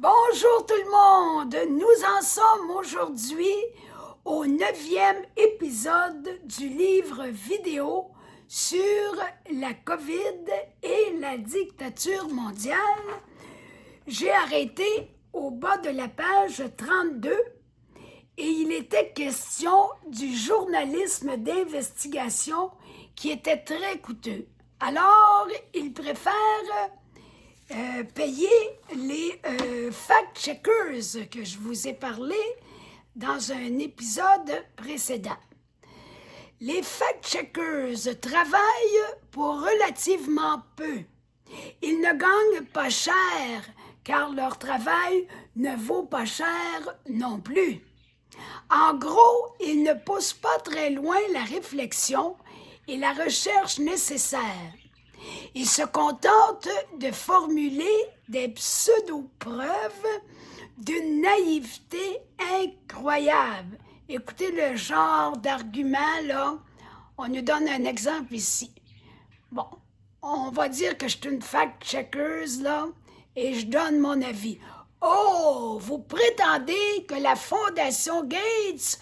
Bonjour tout le monde, nous en sommes aujourd'hui au 9e épisode du livre vidéo sur la COVID et la dictature mondiale. J'ai arrêté au bas de la page 32 et il était question du journalisme d'investigation qui était très coûteux. Alors, il préfère payer les fact-checkers que je vous ai parlé dans un épisode précédent. Les fact-checkers travaillent pour relativement peu. Ils ne gagnent pas cher car leur travail ne vaut pas cher non plus. En gros, ils ne poussent pas très loin la réflexion et la recherche nécessaires. Ils se contentent de formuler des pseudo-preuves d'une naïveté incroyable. Écoutez le genre d'argument, là. On nous donne un exemple ici. Bon, on va dire que je suis une fact-checkers, là, et je donne mon avis. Oh, vous prétendez que la Fondation Gates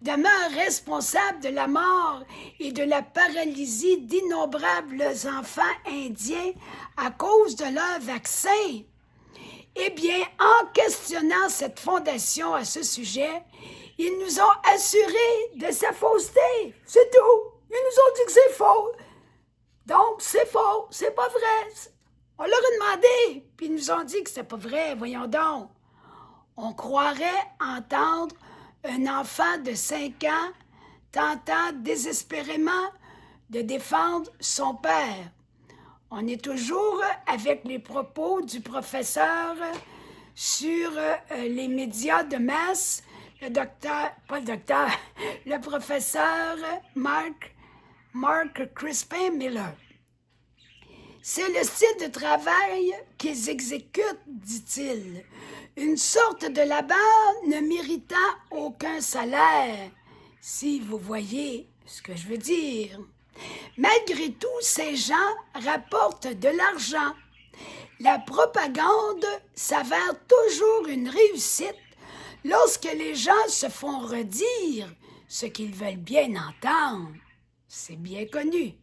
demeure responsable de la mort et de la paralysie d'innombrables enfants indiens à cause de leur vaccin? Eh bien, en questionnant cette fondation à ce sujet, ils nous ont assuré de sa fausseté. C'est tout. Ils nous ont dit que c'est faux. Donc, c'est faux, c'est pas vrai. On leur a demandé, puis ils nous ont dit que c'était pas vrai. Voyons donc. On croirait entendre un enfant de 5 ans tentant désespérément de défendre son père. On est toujours avec les propos du professeur sur les médias de masse, le professeur Mark Crispin Miller. C'est le style de travail qu'ils exécutent, dit-il. Une sorte de labeur ne méritant aucun salaire, si vous voyez ce que je veux dire. Malgré tout, ces gens rapportent de l'argent. La propagande s'avère toujours une réussite lorsque les gens se font redire ce qu'ils veulent bien entendre. C'est bien connu.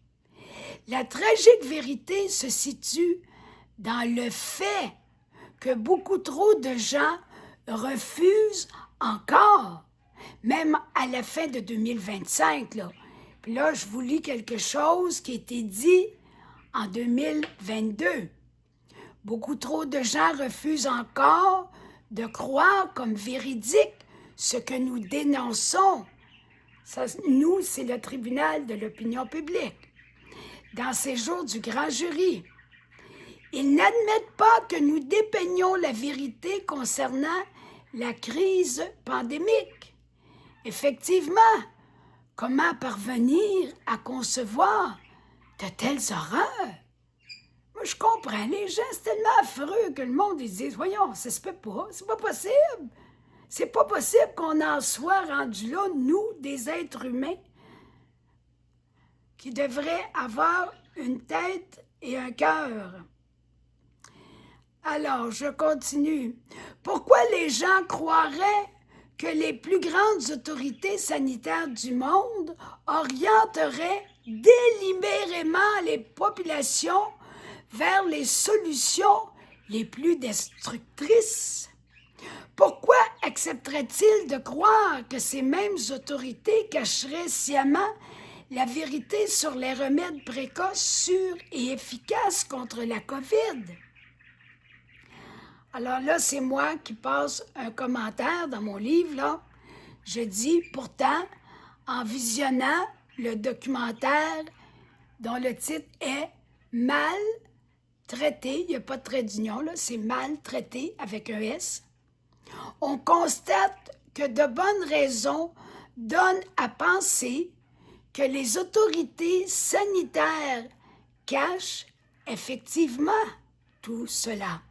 La tragique vérité se situe dans le fait que beaucoup trop de gens refusent encore, même à la fin de 2025. Là. Puis là, je vous lis quelque chose qui a été dit en 2022. Beaucoup trop de gens refusent encore de croire comme véridique ce que nous dénonçons. Ça, nous, c'est le tribunal de l'opinion publique. Dans ces jours du grand jury, ils n'admettent pas que nous dépeignions la vérité concernant la crise pandémique. Effectivement, comment parvenir à concevoir de telles horreurs? Moi, je comprends, les gens, c'est tellement affreux que le monde, ils disent, voyons, ça se peut pas, c'est pas possible. C'est pas possible qu'on en soit rendu là, nous, des êtres humains, qui devraient avoir une tête et un cœur. Alors, je continue. Pourquoi les gens croiraient que les plus grandes autorités sanitaires du monde orienteraient délibérément les populations vers les solutions les plus destructrices? Pourquoi accepteraient-ils de croire que ces mêmes autorités cacheraient sciemment la vérité sur les remèdes précoces, sûrs et efficaces contre la COVID? Alors là, c'est moi qui passe un commentaire dans mon livre, là. Je dis, pourtant, en visionnant le documentaire dont le titre est « Maltraité », il n'y a pas de trait d'union, là, c'est « Maltraité » avec un S, on constate que de bonnes raisons donnent à penser que les autorités sanitaires cachent effectivement tout cela.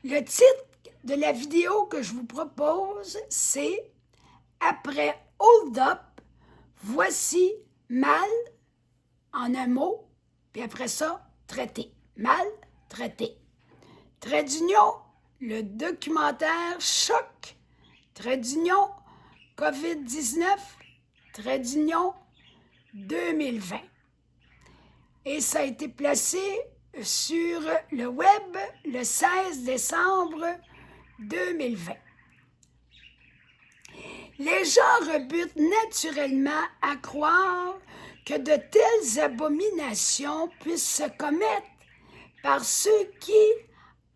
Le titre de la vidéo que je vous propose, c'est « Après Hold Up, voici mal en un mot, puis après ça, traité. Maltraité. Trait d'union, le documentaire Choc, COVID-19, 2020. Et ça a été placé sur le web le 16 décembre 2020. Les gens rebutent naturellement à croire que de telles abominations puissent se commettre par ceux qui,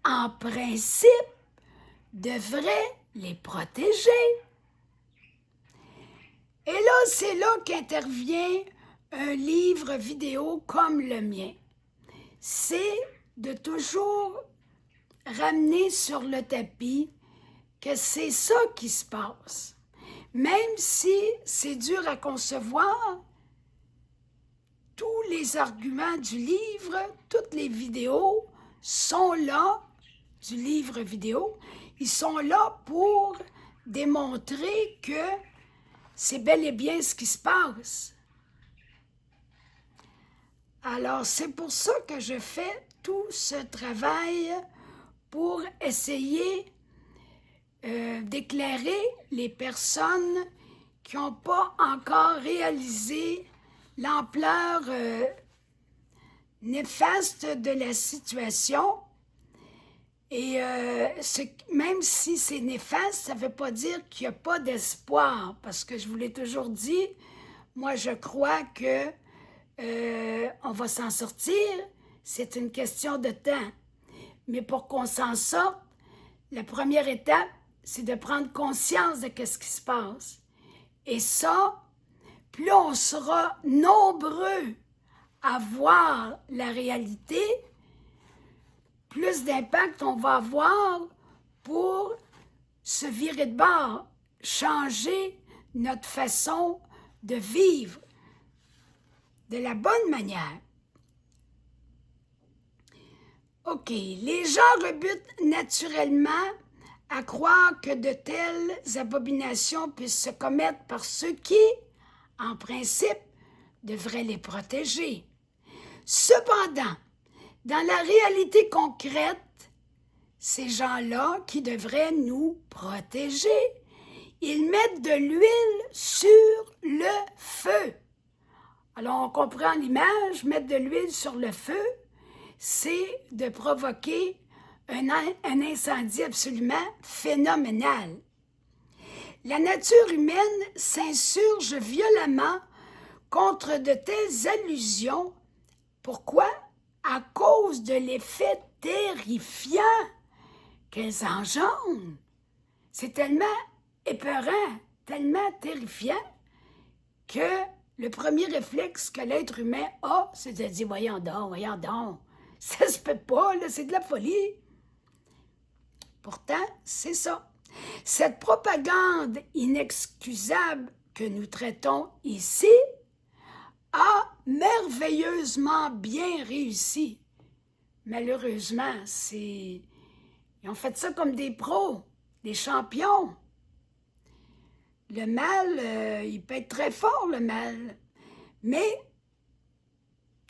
en principe, devraient les protéger. Et là, c'est là qu'intervient un livre vidéo comme le mien. C'est de toujours ramener sur le tapis que c'est ça qui se passe. Même si c'est dur à concevoir, tous les arguments du livre, toutes les vidéos sont là, du livre vidéo, ils sont là pour démontrer que c'est bel et bien ce qui se passe. Alors, c'est pour ça que je fais tout ce travail pour essayer d'éclairer les personnes qui n'ont pas encore réalisé l'ampleur néfaste de la situation. Et même si c'est néfaste, ça ne veut pas dire qu'il n'y a pas d'espoir, parce que je vous l'ai toujours dit, moi je crois que on va s'en sortir, c'est une question de temps. Mais pour qu'on s'en sorte, la première étape, c'est de prendre conscience de ce qui se passe. Et ça, plus on sera nombreux à voir la réalité, plus d'impact on va avoir pour se virer de bord, changer notre façon de vivre de la bonne manière. OK, les gens rebutent naturellement à croire que de telles abominations puissent se commettre par ceux qui, en principe, devraient les protéger. Cependant, dans la réalité concrète, ces gens-là qui devraient nous protéger, ils mettent de l'huile sur le feu. Alors, on comprend l'image, mettre de l'huile sur le feu, c'est de provoquer un incendie absolument phénoménal. La nature humaine s'insurge violemment contre de telles allusions. Pourquoi? À cause de l'effet terrifiant qu'elles engendrent. C'est tellement épeurant, tellement terrifiant que le premier réflexe que l'être humain a, c'est de dire « voyons donc, ça se peut pas, là, c'est de la folie ». Pourtant, c'est ça. Cette propagande inexcusable que nous traitons ici a merveilleusement bien réussi. Malheureusement, ils ont fait ça comme des pros, des champions. Le mal, il peut être très fort, le mal. Mais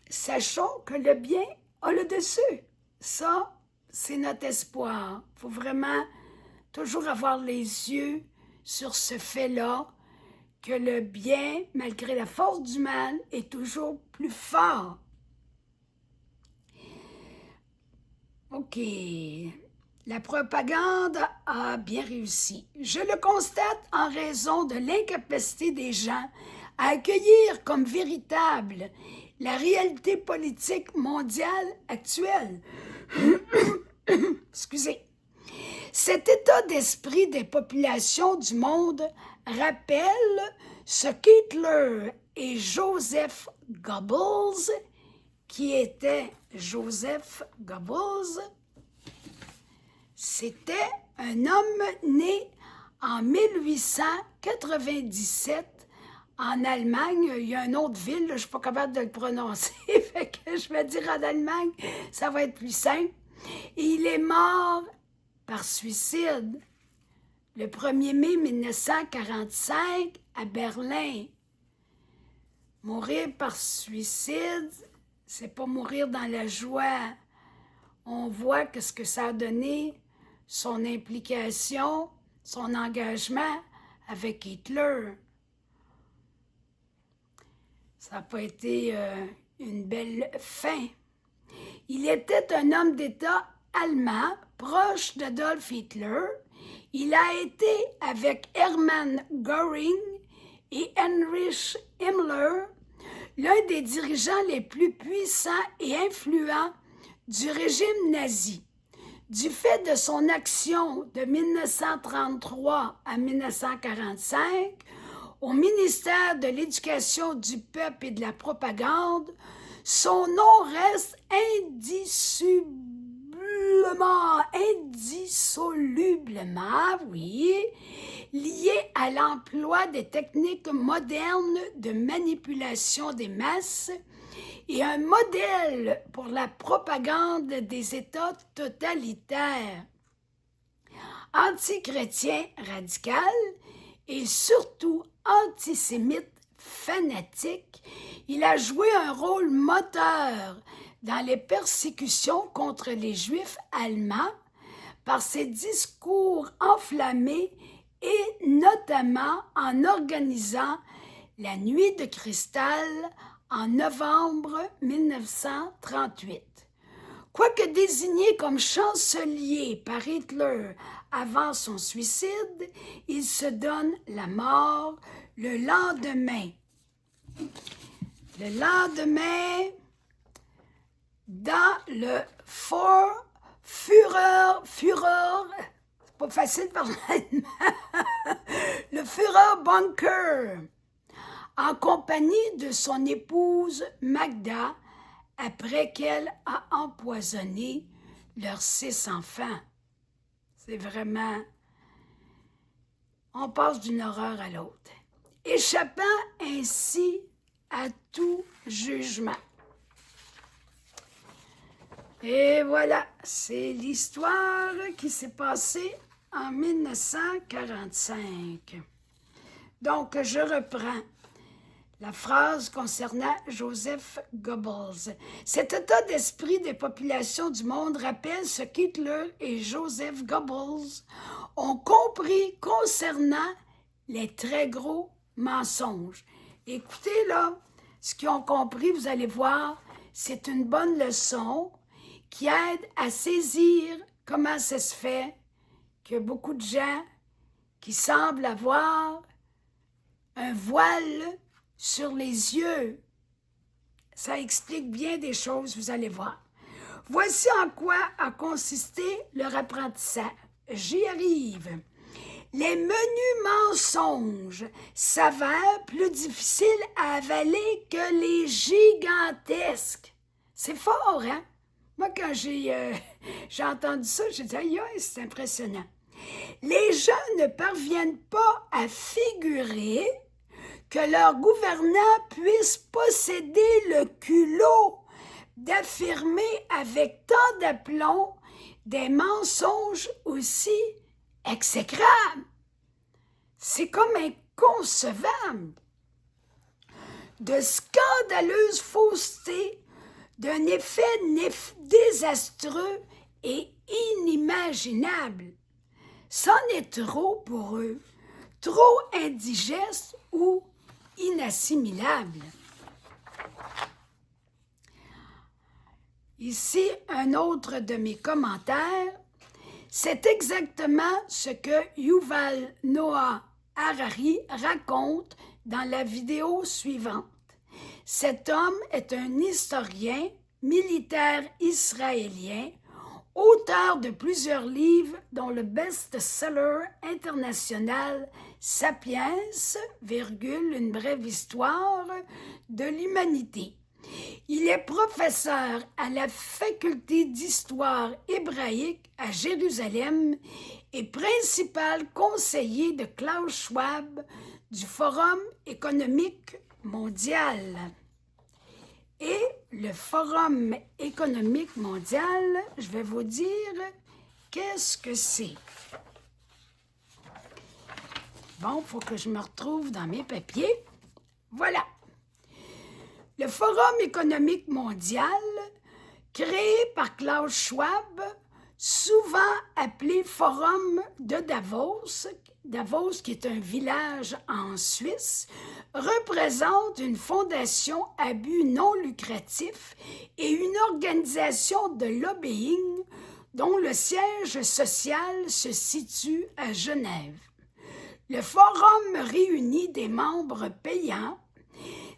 sachons que le bien a le dessus. Ça, c'est notre espoir. Il faut vraiment toujours avoir les yeux sur ce fait-là, que le bien, malgré la force du mal, est toujours plus fort. OK. La propagande a bien réussi. Je le constate en raison de l'incapacité des gens à accueillir comme véritable la réalité politique mondiale actuelle. Excusez. Cet état d'esprit des populations du monde rappelle ce qu'Hitler et Joseph Goebbels, qui était Joseph Goebbels, c'était un homme né en 1897 en Allemagne. Il y a une autre ville, là, je ne suis pas capable de le prononcer, fait que je vais dire en Allemagne, ça va être plus simple. Et il est mort par suicide le 1er mai 1945 à Berlin. Mourir par suicide, c'est pas mourir dans la joie. On voit ce que ça a donné son implication, son engagement avec Hitler. Ça n'a pas été une belle fin. Il était un homme d'État allemand, proche d'Adolf Hitler. Il a été, avec Hermann Göring et Heinrich Himmler, l'un des dirigeants les plus puissants et influents du régime nazi. Du fait de son action de 1933 à 1945 au ministère de l'Éducation du peuple et de la propagande, son nom reste indissolublement, lié à l'emploi des techniques modernes de manipulation des masses et un modèle pour la propagande des États totalitaires. Antichrétien radical et surtout antisémite fanatique, il a joué un rôle moteur dans les persécutions contre les Juifs allemands par ses discours enflammés et notamment en organisant la Nuit de Cristal en novembre 1938. Quoique désigné comme chancelier par Hitler avant son suicide, il se donne la mort le lendemain. Le lendemain, dans le Führer, c'est pas facile de parler allemand, le Führer Bunker, en compagnie de son épouse Magda, après qu'elle a empoisonné leurs 6 enfants. C'est vraiment... On passe d'une horreur à l'autre, échappant ainsi à tout jugement. Et voilà, c'est l'histoire qui s'est passée en 1945. Donc, je reprends la phrase concernant Joseph Goebbels. Cet état d'esprit des populations du monde rappelle ce qu'Hitler et Joseph Goebbels ont compris concernant les très gros mensonges. Écoutez là, ce qu'ils ont compris, vous allez voir, c'est une bonne leçon qui aide à saisir comment ça se fait qu'il y a beaucoup de gens qui semblent avoir un voile sur les yeux. Ça explique bien des choses, vous allez voir. Voici en quoi a consisté leur apprentissage. J'y arrive. Les menus mensonges s'avèrent plus difficiles à avaler que les gigantesques. C'est fort, hein? Moi, quand j'ai entendu ça, j'ai dit « Aïe, c'est impressionnant ». Les gens ne parviennent pas à figurer que leur gouvernant puisse posséder le culot d'affirmer avec tant d'aplomb des mensonges aussi exécrables. C'est comme inconcevable. De scandaleuses faussetés, d'un effet désastreux et inimaginable. C'en est trop pour eux, trop indigeste ou inassimilable. Ici, un autre de mes commentaires. C'est exactement ce que Yuval Noah Harari raconte dans la vidéo suivante. Cet homme est un historien, militaire israélien, auteur de plusieurs livres dont le best-seller international « Sapiens, une brève histoire de l'humanité ». Il est professeur à la faculté d'histoire hébraïque à Jérusalem et principal conseiller de Klaus Schwab du Forum économique mondial. Et le Forum économique mondial, je vais vous dire qu'est-ce que c'est. Bon, il faut que je me retrouve dans mes papiers. Voilà. Le Forum économique mondial, créé par Klaus Schwab, souvent souvent appelé Forum de Davos. Davos, qui est un village en Suisse, représente une fondation à but non lucratif et une organisation de lobbying dont le siège social se situe à Genève. Le forum réunit des membres payants,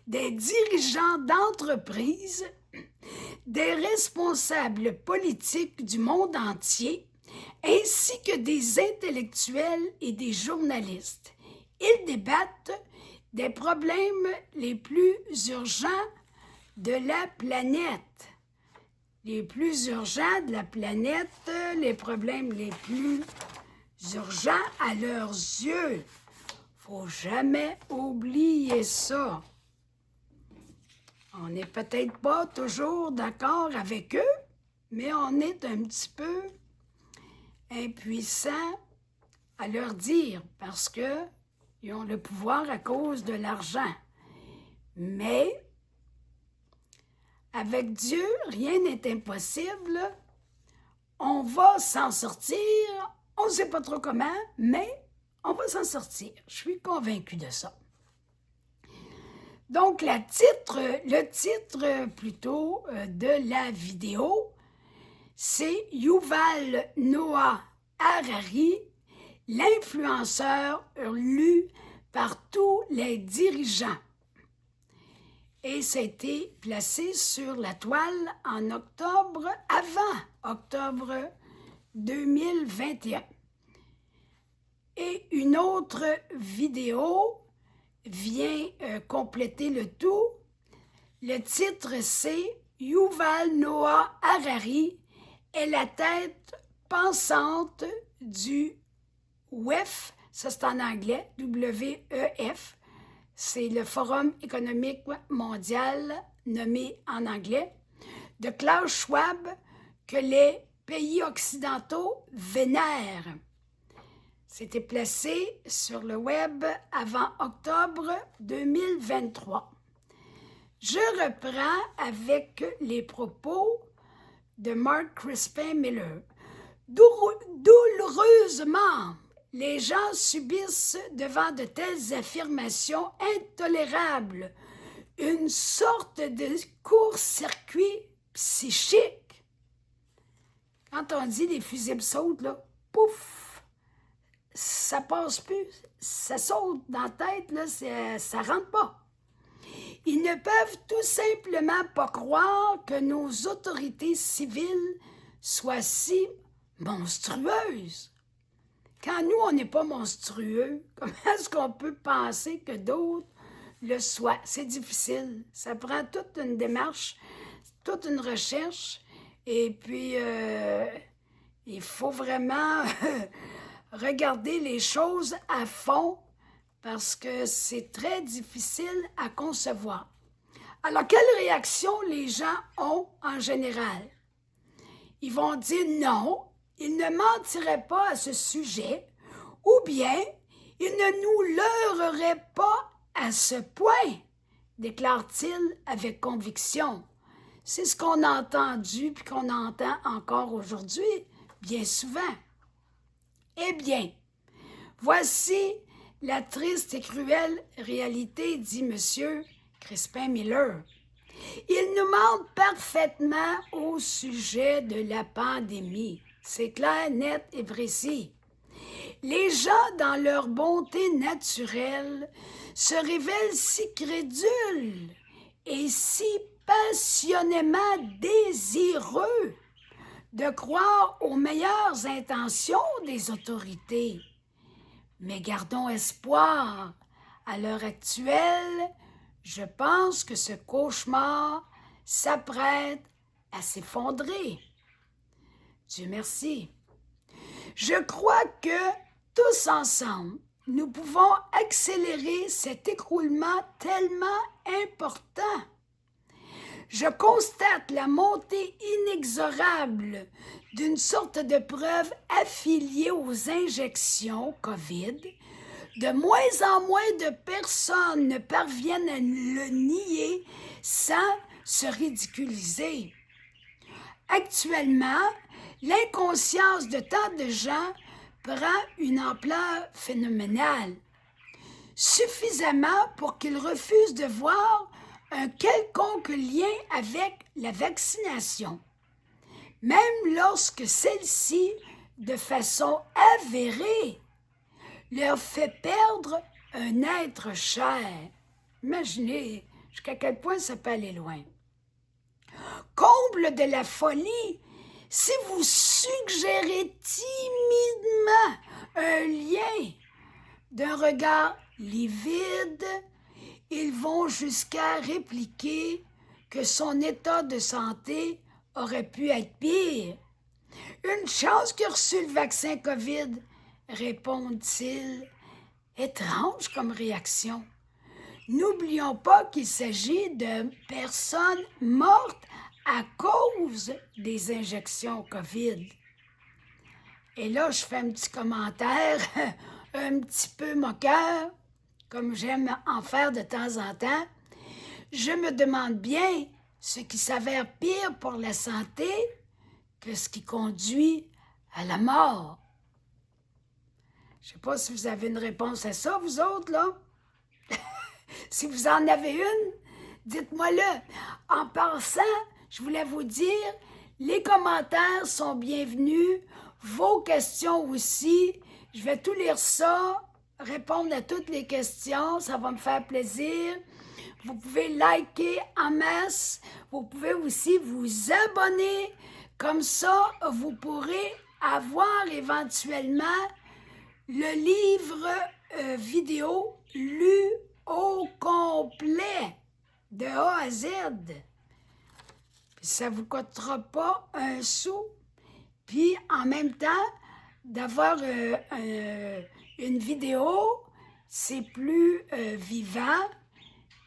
des dirigeants d'entreprises, des responsables politiques du monde entier, ainsi que des intellectuels et des journalistes. Ils débattent des problèmes les plus urgents de la planète. Les plus urgents de la planète, les problèmes les plus urgents à leurs yeux. Faut jamais oublier ça. On n'est peut-être pas toujours d'accord avec eux, mais on est un petit peu impuissant à leur dire parce qu'ils ont le pouvoir à cause de l'argent. Mais avec Dieu, rien n'est impossible. On va s'en sortir. On ne sait pas trop comment, mais on va s'en sortir. Je suis convaincue de ça. Donc, le titre plutôt de la vidéo, c'est Yuval Noah Harari, l'influenceur lu par tous les dirigeants. Et ça a été placé sur la toile en octobre, avant octobre 2021. Et une autre vidéo vient compléter le tout. Le titre, c'est Yuval Noah Harari est la tête pensante du WEF, ça c'est en anglais, WEF, c'est le Forum économique mondial nommé en anglais, de Klaus Schwab que les pays occidentaux vénèrent. C'était placé sur le web avant octobre 2023. Je reprends avec les propos de Mark Crispin Miller. Douloureusement, les gens subissent devant de telles affirmations intolérables une sorte de court-circuit psychique. Quand on dit les fusibles sautent, là, pouf, ça passe plus, ça saute dans la tête, là, ça rentre pas. Ils ne peuvent tout simplement pas croire que nos autorités civiles soient si monstrueuses. Quand nous, on n'est pas monstrueux, comment est-ce qu'on peut penser que d'autres le soient? C'est difficile. Ça prend toute une démarche, toute une recherche, et puis il faut vraiment regarder les choses à fond parce que c'est très difficile à concevoir. Alors, quelle réaction les gens ont en général? Ils vont dire non, ils ne mentiraient pas à ce sujet, ou bien ils ne nous leurreraient pas à ce point, déclare-t-il avec conviction. C'est ce qu'on a entendu puis qu'on entend encore aujourd'hui, bien souvent. Eh bien, voici la triste et cruelle réalité, dit M. Crispin Miller. Il nous ment parfaitement au sujet de la pandémie. C'est clair, net et précis. Les gens, dans leur bonté naturelle, se révèlent si crédules et si passionnément désireux de croire aux meilleures intentions des autorités. Mais gardons espoir. À l'heure actuelle, je pense que ce cauchemar s'apprête à s'effondrer. Dieu merci. Je crois que tous ensemble, nous pouvons accélérer cet écroulement tellement important. Je constate la montée inexorable d'une sorte de preuve affiliée aux injections COVID. De moins en moins de personnes ne parviennent à le nier sans se ridiculiser. Actuellement, l'inconscience de tant de gens prend une ampleur phénoménale, suffisamment pour qu'ils refusent de voir un quelconque lien avec la vaccination, même lorsque celle-ci, de façon avérée, leur fait perdre un être cher. Imaginez jusqu'à quel point ça peut aller loin. Comble de la folie, si vous suggérez timidement un lien d'un regard livide, ils vont jusqu'à répliquer que son état de santé aurait pu être pire. Une chance qu'il a reçu le vaccin COVID, répondent-ils. Étrange comme réaction. N'oublions pas qu'il s'agit de personnes mortes à cause des injections COVID. Et là, je fais un petit commentaire un petit peu moqueur, comme j'aime en faire de temps en temps. Je me demande bien ce qui s'avère pire pour la santé que ce qui conduit à la mort. Je ne sais pas si vous avez une réponse à ça, vous autres, là. Si vous en avez une, dites-moi-le. En passant, je voulais vous dire, les commentaires sont bienvenus, vos questions aussi. Je vais tout lire ça, répondre à toutes les questions, ça va me faire plaisir. Vous pouvez liker en masse, vous pouvez aussi vous abonner, comme ça vous pourrez avoir éventuellement le livre vidéo lu au complet, de A à Z. Puis ça ne vous coûtera pas un sou. Puis en même temps, d'avoir une vidéo, c'est plus vivant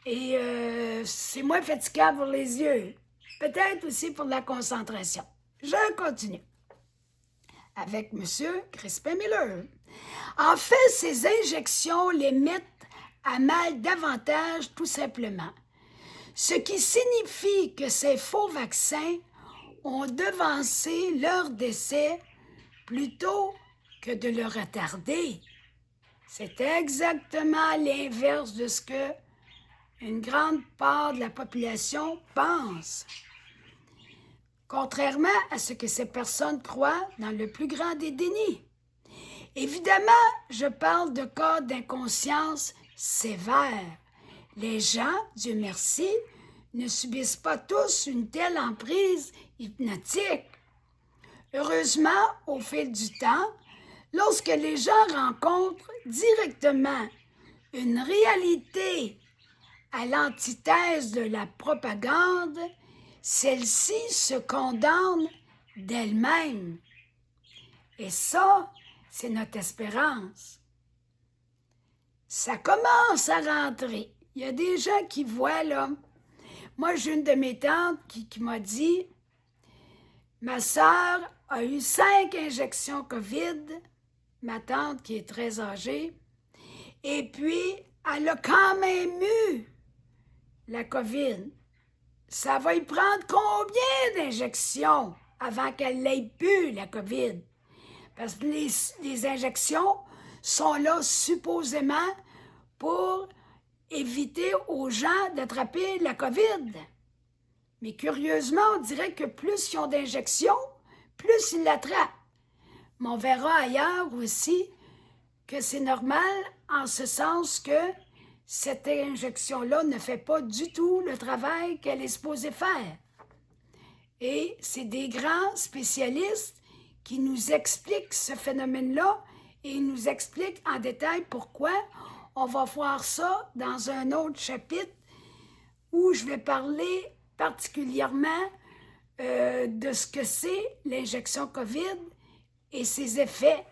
et c'est moins fatigant pour les yeux. Peut-être aussi pour la concentration. Je continue avec M. Crispin-Miller. En fait, ces injections les mettent à mal davantage, tout simplement. Ce qui signifie que ces faux vaccins ont devancé leur décès plutôt que de le retarder. C'est exactement l'inverse de ce que une grande part de la population pense. Contrairement à ce que ces personnes croient dans le plus grand des dénis. Évidemment, je parle de cas d'inconscience sévère. Les gens, Dieu merci, ne subissent pas tous une telle emprise hypnotique. Heureusement, au fil du temps, lorsque les gens rencontrent directement une réalité à l'antithèse de la propagande, celle-ci se condamne d'elle-même. Et ça, c'est notre espérance. Ça commence à rentrer. Il y a des gens qui voient, là. Moi, j'ai une de mes tantes qui m'a dit « Ma sœur a eu 5 injections COVID, ma tante qui est très âgée, et puis elle a quand même eu la COVID. Ça va y prendre combien d'injections avant qu'elle n'ait plus la COVID? Parce que les injections sont là supposément pour éviter aux gens d'attraper la COVID. Mais curieusement, on dirait que plus ils ont d'injections, plus ils l'attrapent. Mais on verra ailleurs aussi que c'est normal en ce sens que cette injection-là ne fait pas du tout le travail qu'elle est supposée faire. Et c'est des grands spécialistes qui nous expliquent ce phénomène-là et ils nous expliquent en détail pourquoi. On va voir ça dans un autre chapitre où je vais parler particulièrement de ce que c'est l'injection COVID et ses effets.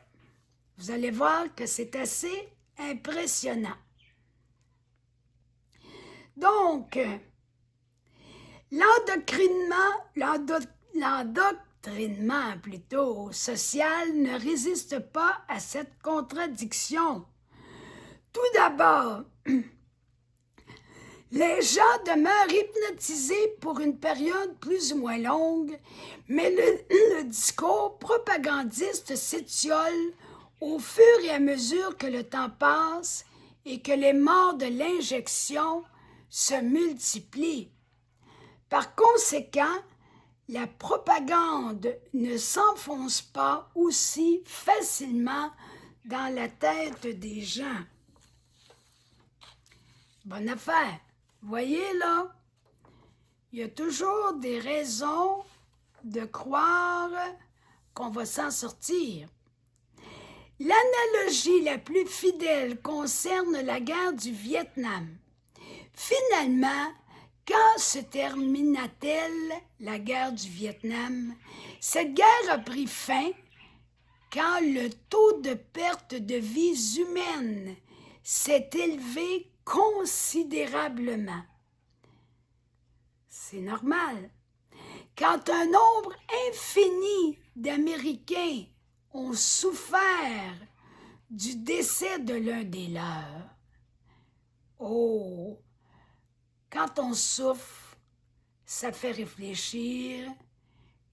Vous allez voir que c'est assez impressionnant. Donc, l'endoctrinement plutôt social ne résiste pas à cette contradiction. Tout d'abord, Les gens demeurent hypnotisés pour une période plus ou moins longue, mais le discours propagandiste s'étiole au fur et à mesure que le temps passe et que les morts de l'injection se multiplient. Par conséquent, la propagande ne s'enfonce pas aussi facilement dans la tête des gens. Bonne affaire. Voyez là, il y a toujours des raisons de croire qu'on va s'en sortir. L'analogie la plus fidèle concerne la guerre du Vietnam. Finalement, quand se termina-t-elle, la guerre du Vietnam? Cette guerre a pris fin quand le taux de perte de vies humaines s'est élevé considérablement. C'est normal. Quand un nombre infini d'Américains ont souffert du décès de l'un des leurs, oh, quand on souffre, ça fait réfléchir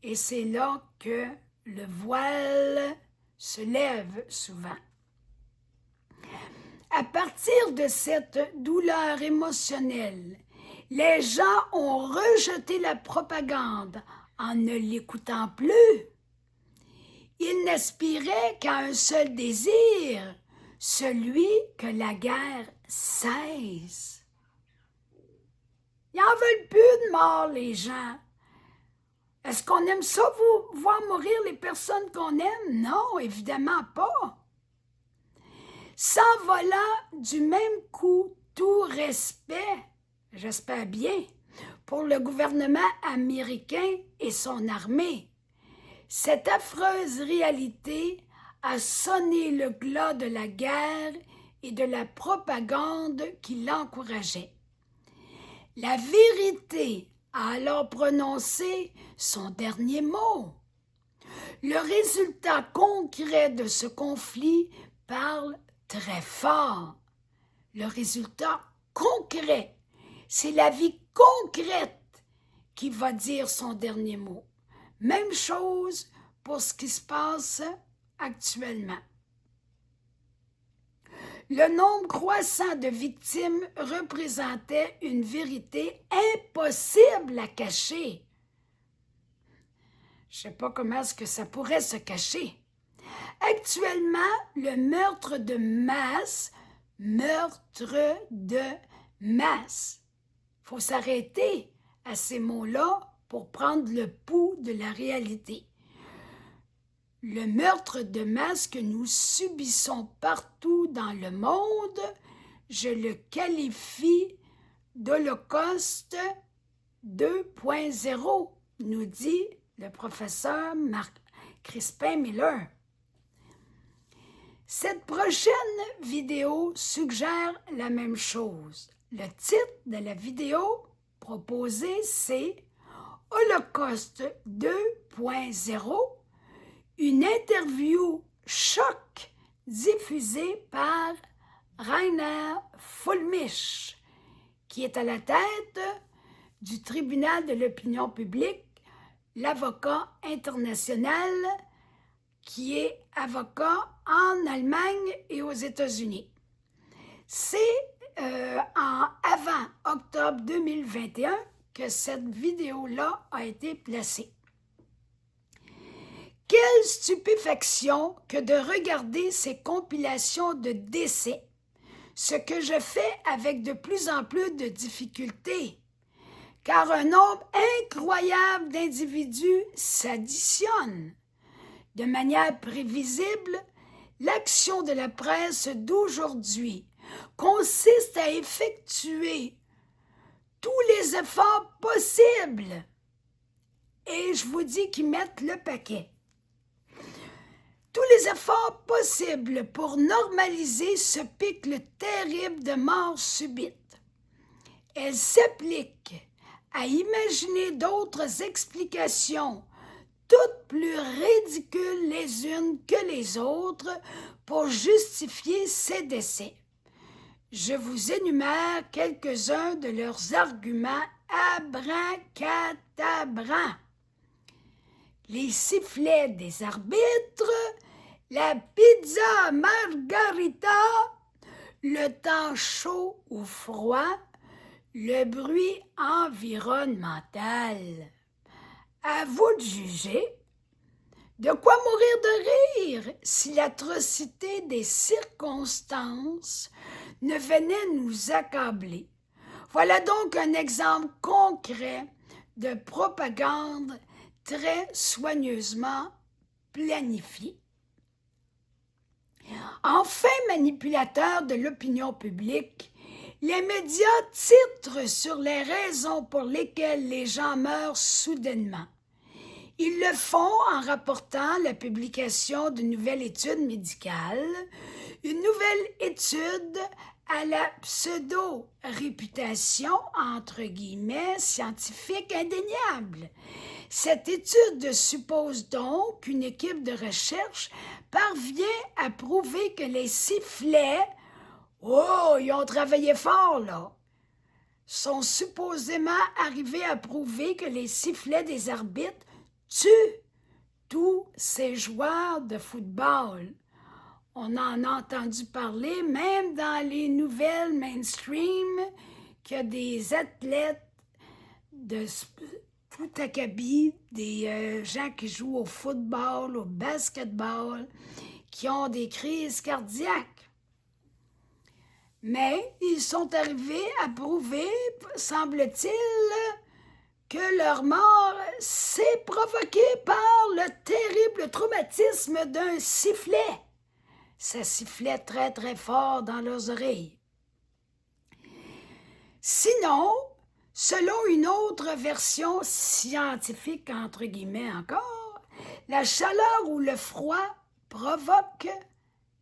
et c'est là que le voile se lève souvent. À partir de cette douleur émotionnelle, les gens ont rejeté la propagande en ne l'écoutant plus. Ils n'aspiraient qu'à un seul désir, celui que la guerre cesse. Ils n'en veulent plus de mort, les gens. Est-ce qu'on aime ça, voir mourir les personnes qu'on aime? Non, évidemment pas. S'envolant du même coup tout respect, j'espère bien, pour le gouvernement américain et son armée, cette affreuse réalité a sonné le glas de la guerre et de la propagande qui l'encourageait. La vérité a alors prononcé son dernier mot. Le résultat concret de ce conflit parle très fort. Le résultat concret, c'est la vie concrète qui va dire son dernier mot. Même chose pour ce qui se passe actuellement. Le nombre croissant de victimes représentait une vérité impossible à cacher. Je ne sais pas comment est-ce que ça pourrait se cacher. Actuellement, le meurtre de masse, faut s'arrêter à ces mots-là pour prendre le pouls de la réalité. Le meurtre de masse que nous subissons partout dans le monde, je le qualifie d'Holocauste 2.0, nous dit le professeur Marc Crispin-Miller. Cette prochaine vidéo suggère la même chose. Le titre de la vidéo proposée, c'est Holocauste 2.0, une interview choc diffusée par Rainer Fullmich, qui est à la tête du tribunal de l'opinion publique, l'avocat international qui est avocat en Allemagne et aux États-Unis. C'est avant octobre 2021 que cette vidéo-là a été placée. Quelle stupéfaction que de regarder ces compilations de décès, ce que je fais avec de plus en plus de difficultés, car un nombre incroyable d'individus s'additionne. De manière prévisible, l'action de la presse d'aujourd'hui consiste à effectuer tous les efforts possibles. Et je vous dis qu'ils mettent le paquet. Tous les efforts possibles pour normaliser ce pic terrible de mort subite. Elle s'applique à imaginer d'autres explications, toutes plus ridicules les unes que les autres, pour justifier ces décès. je vous énumère quelques-uns de leurs arguments abracadabrants. Les sifflets des arbitres, la pizza margarita, le temps chaud ou froid, le bruit environnemental. À vous de juger. De quoi mourir de rire si l'atrocité des circonstances ne venait nous accabler? Voilà donc un exemple concret de propagande très soigneusement planifiée. Enfin manipulateurs de l'opinion publique, les médias titrent sur les raisons pour lesquelles les gens meurent soudainement. Ils le font en rapportant la publication d'une nouvelle étude médicale, une nouvelle étude à la pseudo-réputation, entre guillemets, scientifique indéniable. Cette étude suppose donc qu'une équipe de recherche parvient à prouver que les sifflets, oh, ils ont travaillé fort là, sont supposément arrivés à prouver que les sifflets des arbitres tuent tous ces joueurs de football. On en a entendu parler, même dans les nouvelles mainstream, qu'il y a des athlètes de tout acabit, des gens qui jouent au football, au basketball, qui ont des crises cardiaques. Mais ils sont arrivés à prouver, semble-t-il, que leur mort s'est provoquée par le terrible traumatisme d'un sifflet. Ça sifflait très très fort dans leurs oreilles. Sinon, selon une autre version scientifique, entre guillemets encore, la chaleur ou le froid provoquent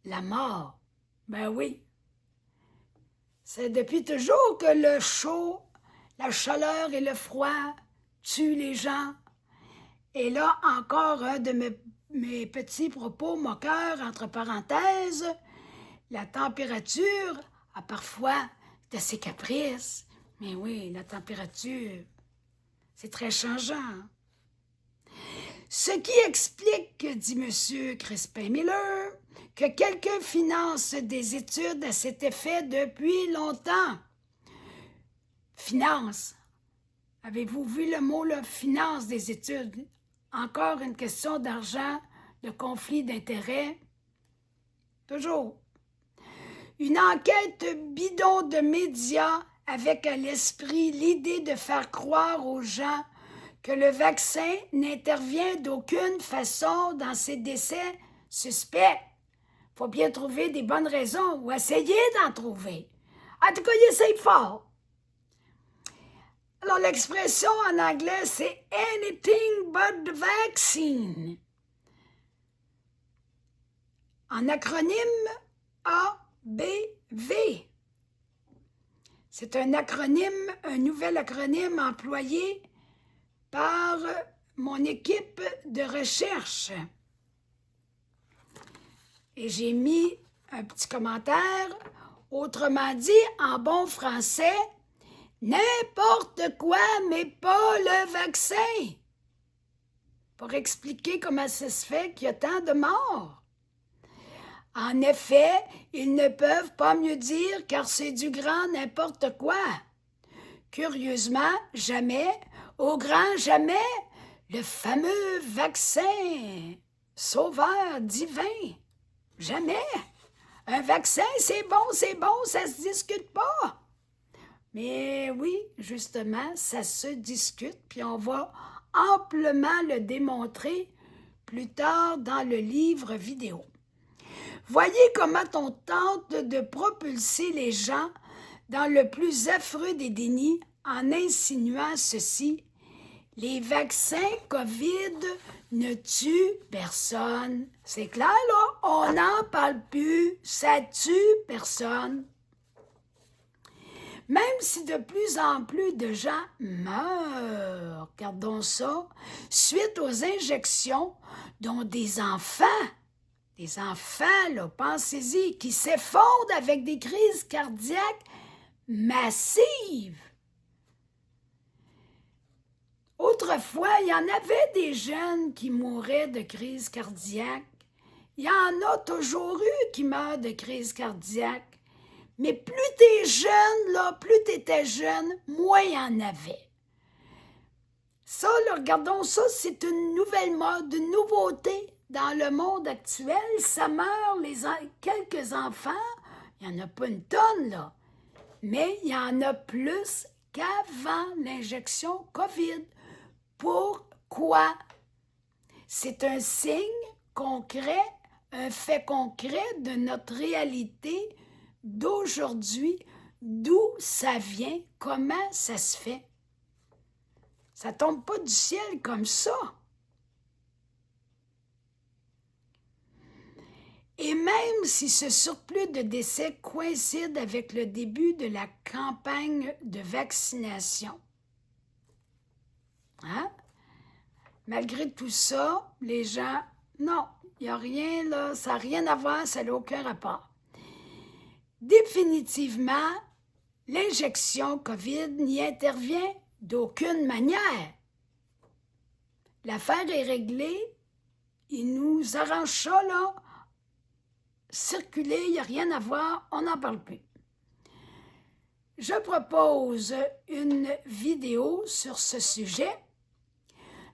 la mort. Ben oui. C'est depuis toujours que le chaud, la chaleur et le froid tuent les gens. Et là, encore un de mes petits propos moqueurs, entre parenthèses, la température a parfois de ses caprices. Mais oui, la température, c'est très changeant. Ce qui explique, dit M. Crispin-Miller, que quelqu'un finance des études à cet effet depuis longtemps. Finance. Avez-vous vu le mot, là, finance des études? Encore une question d'argent, de conflit d'intérêts? Toujours. Une enquête bidon de médias avec à l'esprit l'idée de faire croire aux gens que le vaccin n'intervient d'aucune façon dans ces décès suspects. Il faut bien trouver des bonnes raisons ou essayer d'en trouver. En tout cas, il essaye fort. Alors, l'expression en anglais, c'est « anything but the vaccine ». En acronyme ABV. C'est un acronyme, un nouvel acronyme employé par mon équipe de recherche. Et j'ai mis un petit commentaire. Autrement dit, en bon français, n'importe quoi, mais pas le vaccin. Pour expliquer comment ça se fait qu'il y a tant de morts. En effet, ils ne peuvent pas mieux dire car c'est du grand n'importe quoi. Curieusement, jamais, au grand jamais, le fameux vaccin sauveur divin. Jamais. Un vaccin, c'est bon, ça se discute pas. Mais oui, justement, ça se discute, puis on va amplement le démontrer plus tard dans le livre vidéo. Voyez comment on tente de propulser les gens dans le plus affreux des dénis en insinuant ceci. Les vaccins COVID ne tuent personne. C'est clair, là? On n'en parle plus. Ça tue personne. Même si de plus en plus de gens meurent, regardons ça, suite aux injections, dont des enfants, Des enfants, là, pensez-y, qui s'effondrent avec des crises cardiaques massives. Autrefois, il y en avait des jeunes qui mouraient de crise cardiaque. Il y en a toujours eu qui meurent de crise cardiaque. Mais plus t'es jeune, là, plus t'étais jeune, moins il y en avait. Ça, là, regardons ça, c'est une nouvelle mode, une nouveauté dans le monde actuel. Ça meurt quelques enfants, il n'y en a pas une tonne, là. Mais il y en a plus qu'avant l'injection COVID. Pourquoi? C'est un signe concret, un fait concret de notre réalité d'aujourd'hui, d'où ça vient, comment ça se fait. Ça ne tombe pas du ciel comme ça. Et même si ce surplus de décès coïncide avec le début de la campagne de vaccination, hein? Malgré tout ça, les gens, non, il n'y a rien là, ça n'a rien à voir, ça n'a aucun rapport. Définitivement, l'injection COVID n'y intervient d'aucune manière. L'affaire est réglée, il nous arrange ça, là, circuler, il n'y a rien à voir, on n'en parle plus. Je propose une vidéo sur ce sujet.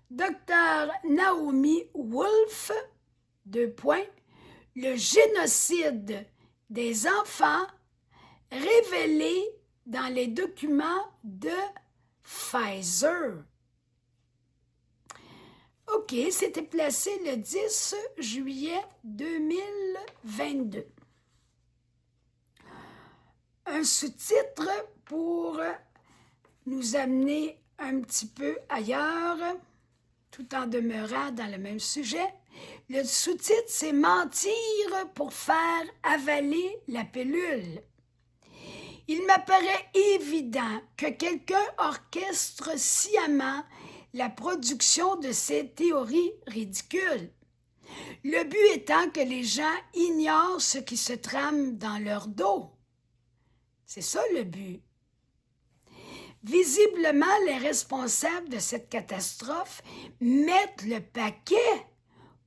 Dr Naomi Wolf, le génocide des enfants révélé dans les documents de Pfizer. OK, c'était placé le 10 juillet 2022. Un sous-titre pour nous amener un petit peu ailleurs, tout en demeurant dans le même sujet. Le sous-titre, c'est « Mentir pour faire avaler la pilule ». Il m'apparaît évident que quelqu'un orchestre sciemment la production de ces théories ridicules. Le but étant que les gens ignorent ce qui se trame dans leur dos. C'est ça le but. Visiblement, les responsables de cette catastrophe mettent le paquet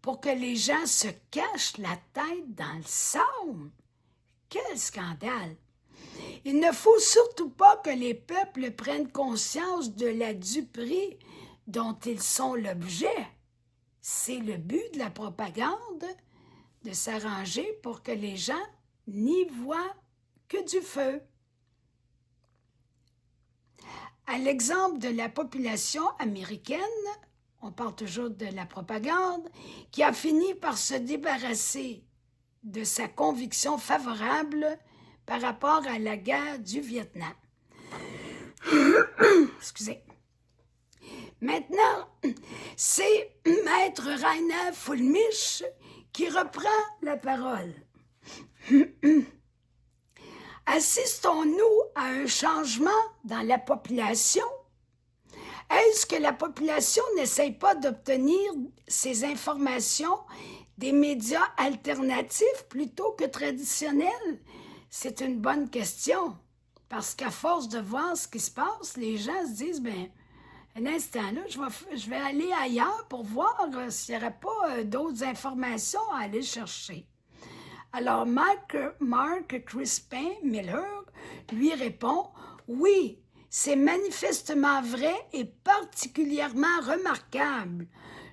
pour que les gens se cachent la tête dans le sable. Quel scandale! Il ne faut surtout pas que les peuples prennent conscience de la duperie dont ils sont l'objet. C'est le but de la propagande, de s'arranger pour que les gens n'y voient que du feu. À l'exemple de la population américaine, on parle toujours de la propagande, qui a fini par se débarrasser de sa conviction favorable par rapport à la guerre du Vietnam. Excusez. Maintenant, c'est Maître Rainer Fulmich qui reprend la parole. Assistons-nous à un changement dans la population? Est-ce que la population n'essaye pas d'obtenir ces informations des médias alternatifs plutôt que traditionnels? C'est une bonne question, parce qu'à force de voir ce qui se passe, les gens se disent, bien, un instant, là, je vais aller ailleurs pour voir s'il n'y aurait pas d'autres informations à aller chercher. Alors, Mark Crispin-Miller lui répond, oui, c'est manifestement vrai et particulièrement remarquable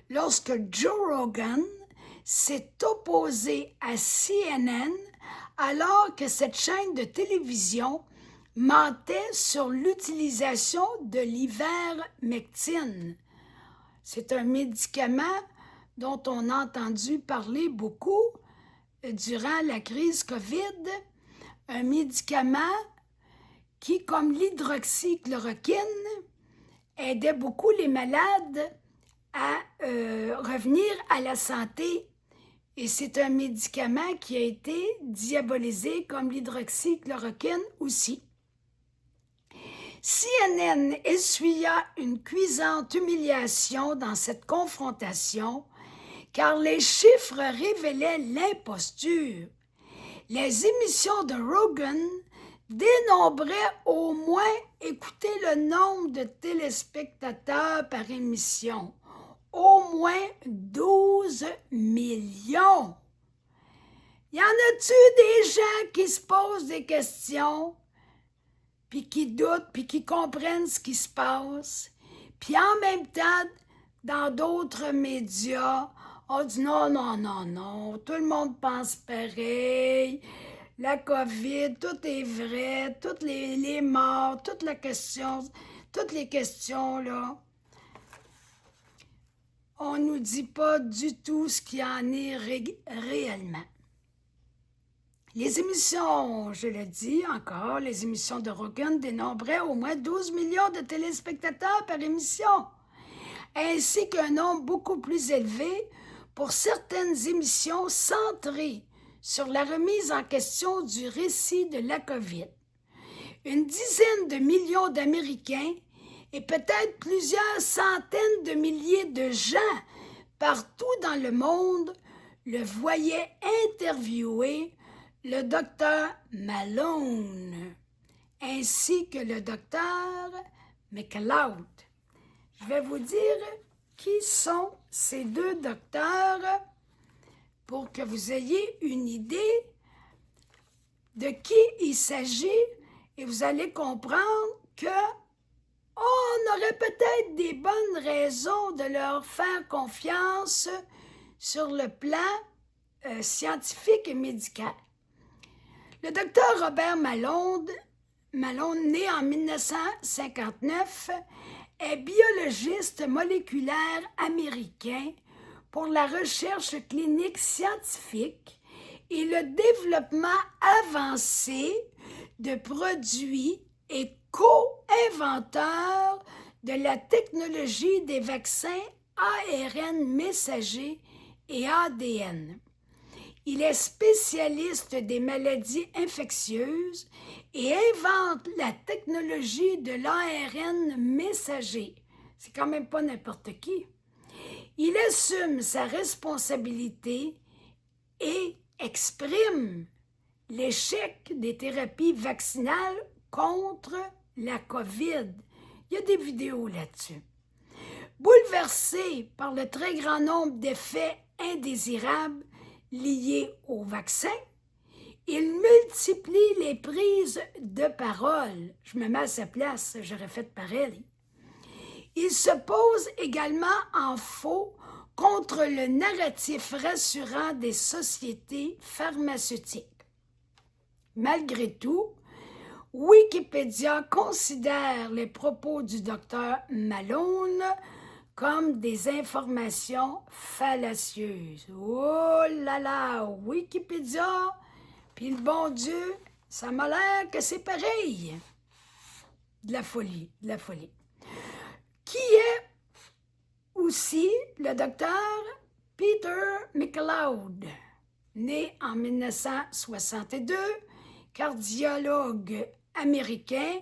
lorsque Joe Rogan s'est opposé à CNN alors que cette chaîne de télévision mentait sur l'utilisation de l'ivermectine. C'est un médicament dont on a entendu parler beaucoup durant la crise COVID, un médicament qui, comme l'hydroxychloroquine, aidait beaucoup les malades à revenir à la santé. Et c'est un médicament qui a été diabolisé comme l'hydroxychloroquine aussi. CNN essuya une cuisante humiliation dans cette confrontation, car les chiffres révélaient l'imposture. Les émissions de Rogan dénombraient au moins, écoutez le nombre de téléspectateurs par émission, au moins 12 millions. Y en a-tu des gens qui se posent des questions, puis qui doutent, puis qui comprennent ce qui se passe, puis en même temps, dans d'autres médias, on dit non, tout le monde pense pareil, la COVID, tout est vrai, toutes les morts, toutes les questions, là, on nous dit pas du tout ce qu'il en est réellement. Les émissions, je le dis encore, les émissions de Rogan dénombraient au moins 12 millions de téléspectateurs par émission, ainsi qu'un nombre beaucoup plus élevé pour certaines émissions centrées sur la remise en question du récit de la COVID. Une dizaine de millions d'Américains et peut-être plusieurs centaines de milliers de gens partout dans le monde le voyaient interviewer le docteur Malone, ainsi que le docteur McLeod. Je vais vous dire qui sont ces deux docteurs pour que vous ayez une idée de qui il s'agit et vous allez comprendre que on aurait peut-être des bonnes raisons de leur faire confiance sur le plan scientifique et médical. Le docteur Robert Malone, né en 1959, est biologiste moléculaire américain pour la recherche clinique scientifique et le développement avancé de produits et co-inventeur de la technologie des vaccins ARN messager et ADN. Il est spécialiste des maladies infectieuses et invente la technologie de l'ARN messager. C'est quand même pas n'importe qui. Il assume sa responsabilité et exprime l'échec des thérapies vaccinales contre la COVID. Il y a des vidéos là-dessus. Bouleversé par le très grand nombre d'effets indésirables liés au vaccin, il multiplie les prises de parole. Je me mets à sa place, j'aurais fait pareil. Il se pose également en faux contre le narratif rassurant des sociétés pharmaceutiques. Malgré tout, Wikipédia considère les propos du docteur Malone comme des informations fallacieuses. Oh là là, Wikipédia, puis le bon Dieu, ça m'a l'air que c'est pareil. De la folie. Qui est aussi le docteur Peter McLeod, né en 1962, cardiologue américain,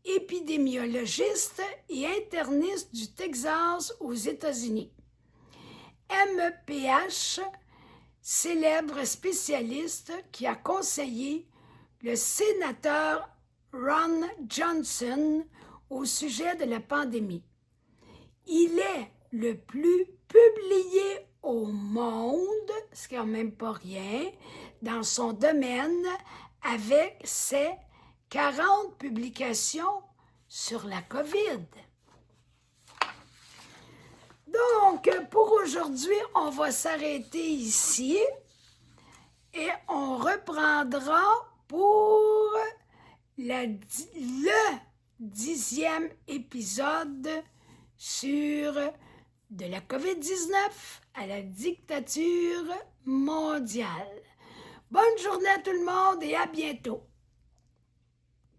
épidémiologiste et interniste du Texas aux États-Unis. MPH, célèbre spécialiste qui a conseillé le sénateur Ron Johnson au sujet de la pandémie. Il est le plus publié au monde, c'est quand même pas rien, dans son domaine avec ses 40 publications sur la COVID. Donc, pour aujourd'hui, on va s'arrêter ici et on reprendra pour le 10e épisode sur de la COVID-19 à la dictature mondiale. Bonne journée à tout le monde et à bientôt.